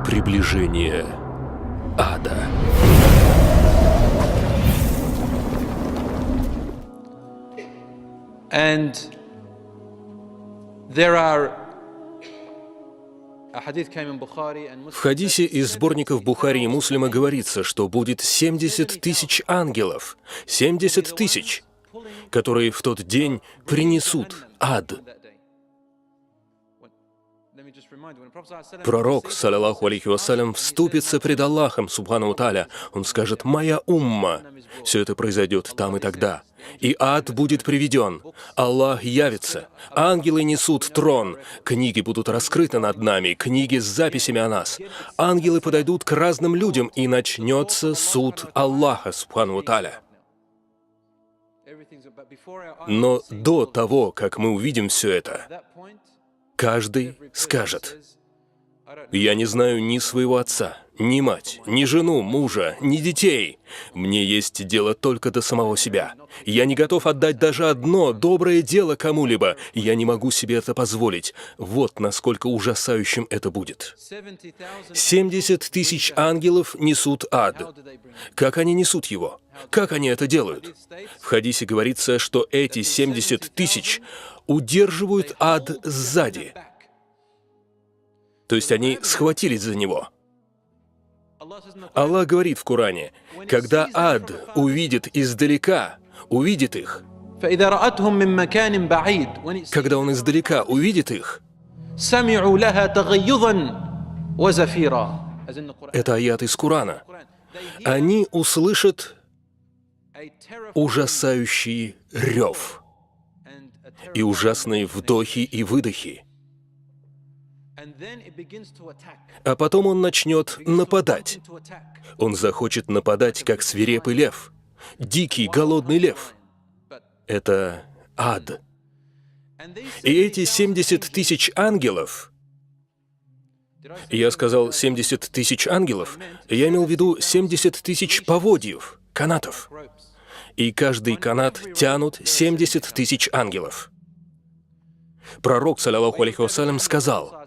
Приближение ада. And there are a hadith came in Bukhari and Muslim. В хадисе из сборников Бухари и Муслима говорится, что будет 70 тысяч ангелов, 70 тысяч, которые в тот день принесут ад. Пророк, саллаллаху алейхи вассалям, вступится пред Аллахом, субхану ва тааля. Он скажет: «Моя умма». Все это произойдет там и тогда. И ад будет приведен. Аллах явится. Ангелы несут трон. Книги будут раскрыты над нами, книги с записями о нас. Ангелы подойдут к разным людям, и начнется суд Аллаха, субхану ва тааля. Но до того, как мы увидим все это, каждый скажет: «Я не знаю ни своего отца, ни мать, ни жену, мужа, ни детей. Мне есть дело только до самого себя. Я не готов отдать даже одно доброе дело кому-либо. Я не могу себе это позволить». Вот насколько ужасающим это будет. 70 тысяч ангелов несут ад. Как они несут его? Как они это делают? В хадисе говорится, что эти 70 тысяч удерживают ад сзади. То есть они схватились за него. Аллах говорит в Коране: когда ад увидит издалека, увидит их, когда он издалека увидит их, это аят из Корана, они услышат ужасающий рев и ужасные вдохи и выдохи. А потом он начнет нападать. Он захочет нападать, как свирепый лев, дикий, голодный лев. Это ад. И эти 70 тысяч ангелов, я сказал 70 тысяч ангелов, я имел в виду 70 тысяч поводьев, канатов. И каждый канат тянут 70 тысяч ангелов. Пророк, саллаллаху алейхи вассалям, сказал: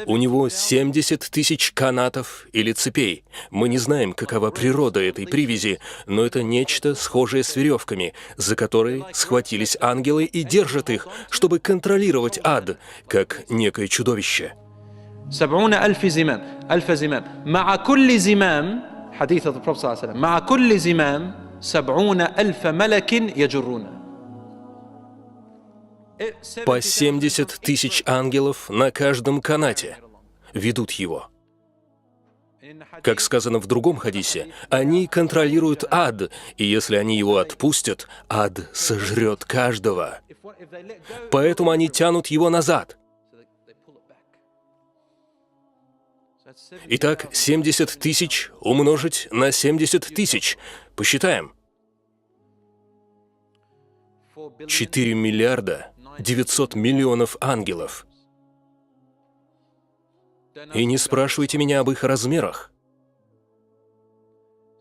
у него 70 тысяч канатов или цепей. Мы не знаем, какова природа этой привязи, но это нечто схожее с веревками, за которые схватились ангелы и держат их, чтобы контролировать ад, как некое чудовище. 70 ألف زمام ألف زمام مع كل زمام حديث الرسول صلى الله عليه وسلم مع كل زمام 70 ألف ملك يجرونه. По 70 тысяч ангелов на каждом канате ведут его. Как сказано в другом хадисе, они контролируют ад, и если они его отпустят, ад сожрет каждого. Поэтому они тянут его назад. Итак, 70 тысяч умножить на 70 тысяч. Посчитаем. 4 миллиарда 900 миллионов ангелов. И не спрашивайте меня об их размерах.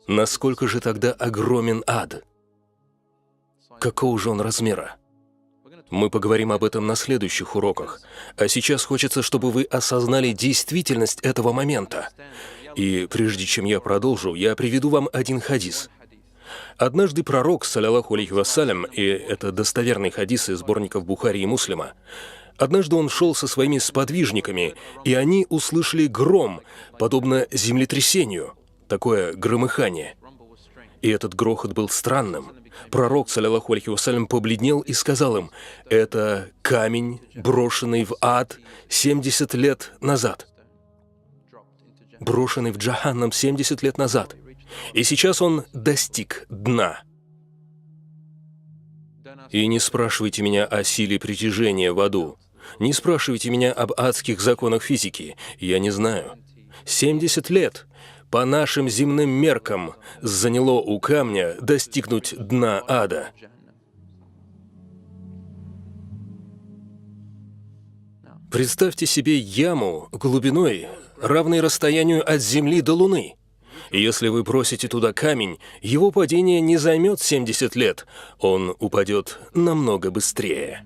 Насколько же тогда огромен ад? Какого же он размера? Мы поговорим об этом на следующих уроках. А сейчас хочется, чтобы вы осознали действительность этого момента. И прежде чем я продолжу, я приведу вам один хадис. Однажды пророк, саллаллаху алейхи вассалям, и это достоверный хадис из сборников Бухари и Муслима, однажды он шел со своими сподвижниками, и они услышали гром, подобно землетрясению, такое громыхание. И этот грохот был странным. Пророк, саллаллаху алейхи вассалям, побледнел и сказал им: это камень, брошенный в ад 70 лет назад. Брошенный в Джаханнам 70 лет назад. И сейчас он достиг дна. И не спрашивайте меня о силе притяжения в аду. Не спрашивайте меня об адских законах физики. Я не знаю. 70 лет по нашим земным меркам заняло у камня достигнуть дна ада. Представьте себе яму глубиной, равной расстоянию от Земли до Луны. И если вы бросите туда камень, его падение не займет 70 лет, он упадет намного быстрее.